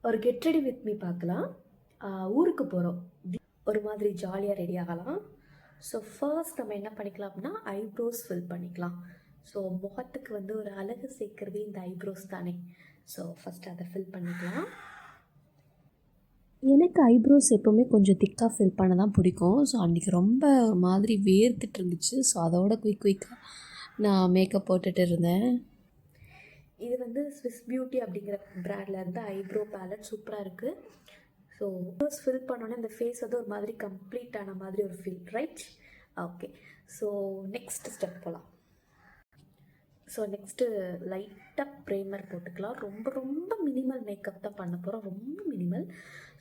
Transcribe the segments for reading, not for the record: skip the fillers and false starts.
ஒரு get ready with me பார்க்கலாம். ஊருக்கு போகிறோம். ஒரு மாதிரி ஜாலியாக ரெடி ஆகலாம். ஸோ ஃபர்ஸ்ட் நம்ம என்ன பண்ணிக்கலாம் அப்படின்னா ஐப்ரோஸ் ஃபில் பண்ணிக்கலாம். ஸோ முகத்துக்கு வந்து ஒரு அழகு சேர்க்குறதே இந்த ஐப்ரோஸ் தானே. ஸோ ஃபஸ்ட்டு அதை ஃபில் பண்ணிக்கலாம். எனக்கு ஐப்ரோஸ் எப்போவுமே கொஞ்சம் திக்காக ஃபில் பண்ண தான் பிடிக்கும். ஸோ அன்றைக்கி ரொம்ப ஒரு மாதிரி வேர்த்துட்டு இருந்துச்சு. ஸோ அதோட குயிக்காக நான் மேக்கப் போட்டுட்டு இருந்தேன். இது வந்து ஸ்விஸ் பியூட்டி அப்படிங்கிற பிராண்டில் இருந்து ஐப்ரோ பேலட் சூப்பராக இருக்குது. ஸோ ஐப்ரோஸ் ஃபில் பண்ணோன்னே இந்த ஃபேஸ் வந்து ஒரு மாதிரி கம்ப்ளீட் ஆன மாதிரி ஒரு feel, right? Okay, so next step போகலாம். ஸோ நெக்ஸ்ட்டு லைட்டாக ப்ரைமர் போட்டுக்கலாம். ரொம்ப ரொம்ப மினிமல் மேக்கப் தான் பண்ண போகிறோம், ரொம்ப மினிமல்.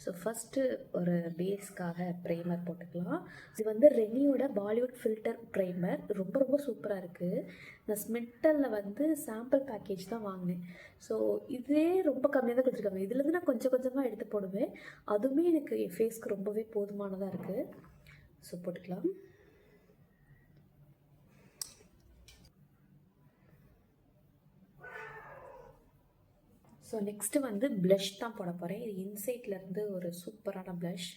ஸோ ஃபஸ்ட்டு ஒரு பேஸ்க்காக ப்ரைமர் போட்டுக்கலாம். இது வந்து ரெனியோட பாலிவுட் ஃபில்டர் ப்ரைமர், ரொம்ப ரொம்ப சூப்பராக இருக்குது. நான் ஸ்மிட்டலில் வந்து சாம்பிள் பேக்கேஜ் தான் வாங்கினேன். ஸோ இதே ரொம்ப கம்மியாக தான் கொடுத்துருக்காங்க. இதுலேருந்து நான் கொஞ்சம் கொஞ்சமாக எடுத்து போடுவேன். அதுவுமே எனக்கு என் ஃபேஸ்க்கு ரொம்பவே போதுமானதாக இருக்குது. ஸோ போட்டுக்கலாம். ஸோ நெக்ஸ்ட்டு வந்து ப்ளஷ் தான் போட போகிறேன். இது இன்சைட்லேருந்து ஒரு சூப்பரான ப்ளஷ்.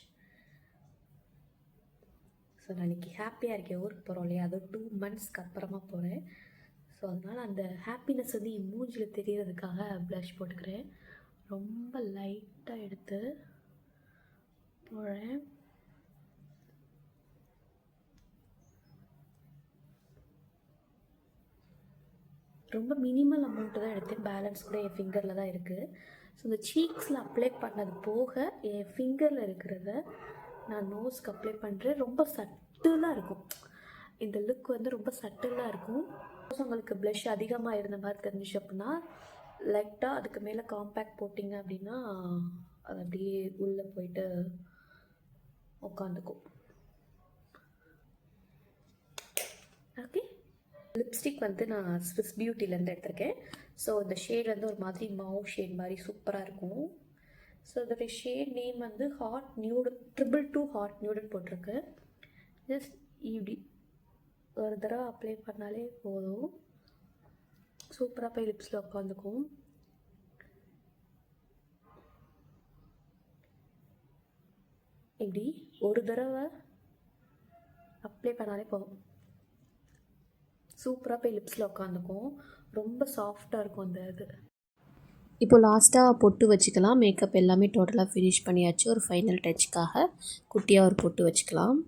ஸோ நான் இன்றைக்கி ஹாப்பியாக இருக்கேன், ஊருக்கு போகிறோம் இல்லையா, அது 2 monthsக்கு அப்புறமா போகிறேன். ஸோ அதனால் அந்த ஹாப்பினஸ் வந்து என் மூஞ்சில் தெரியறதுக்காக ப்ளஷ் போட்டுக்கிறேன். ரொம்ப லைட்டாக எடுத்து போடுறேன். ரொம்ப மினிமல் அமௌண்ட்டு தான் எடுத்தேன். பேலன்ஸ் கூட என் ஃபிங்கரில் தான் இருக்குது. ஸோ இந்த சீக்ஸில் அப்ளை பண்ணது போக என் ஃபிங்கரில் இருக்கிறத நான் நோஸ்க்கு அப்ளை பண்ணுறேன். ரொம்ப சட்டிலாக இருக்கும். இந்த லுக் வந்து ரொம்ப சட்டிலாக இருக்கும். உங்களுக்கு ப்ளஷ் அதிகமாக இருந்த மாதிரி தெரிஞ்சிச்சு அப்படின்னா லைட்டாக அதுக்கு மேலே காம்பேக்ட் போட்டிங்க அப்படின்னா அது அப்படியே உள்ளே போயிட்டு உட்காந்துக்கும். ஓகே, லிப்ஸ்டிக் வந்து நான் ஸ்விஸ் பியூட்டிலேருந்து எடுத்திருக்கேன். ஸோ இந்த ஷேட் வந்து ஒரு மாதிரி மாவு ஷேட் மாதிரி சூப்பராக இருக்கும். ஸோ இதோடைய ஷேட் நேம் வந்து ஹாட் நியூடு 222 ஹாட் நியூடுன்னு போட்டிருக்கு. ஜஸ்ட் இப்படி ஒரு தடவை அப்ளை பண்ணாலே போதும், சூப்பராக போய் லிப்ஸில் உட்காந்துக்கும். இப்படி ஒரு தடவை அப்ளை பண்ணாலே போதும், சூப்பராக போய் லிப்ஸில் உட்காந்துக்கும். ரொம்ப சாஃப்டாக இருக்கும் அந்த இது. இப்போ லாஸ்ட்டாக பொட்டு வச்சுக்கலாம். மேக்கப் எல்லாமே டோட்டலாக ஃபினிஷ் பண்ணியாச்சு. ஒரு ஃபைனல் டச்சுக்காக குட்டியாக ஒரு பொட்டு வச்சுக்கலாம்.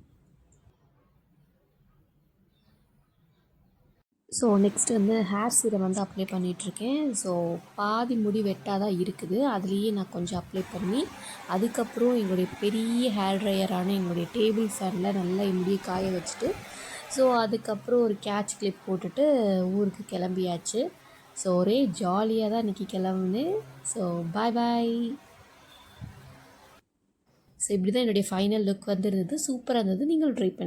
ஸோ நெக்ஸ்ட் வந்து ஹேர் சீரம் வந்து அப்ளை பண்ணிகிட்ருக்கேன். ஸோ பாதி முடி வெட்டாக தான் இருக்குது, அதுலேயே நான் கொஞ்சம் அப்ளை பண்ணி அதுக்கப்புறம் எங்களுடைய பெரிய ஹேர் ட்ரையரான எங்களுடைய டேபிள் ஃபேனில் நல்லா முடியை காய வச்சுட்டு ஸோ அதுக்கப்புறம் ஒரு கேட்ச் கிளிப் போட்டுட்டு ஊருக்கு கிளம்பியாச்சு. ஸோ ஒரே ஜாலியாக தான் இன்றைக்கி கிளம்புனேன். ஸோ பாய் பாய். ஸோ இப்படி தான் என்னுடைய ஃபைனல் லுக் வந்து இருந்தது. சூப்பராக இருந்தது. நீங்களும் ட்ரை பண்ணி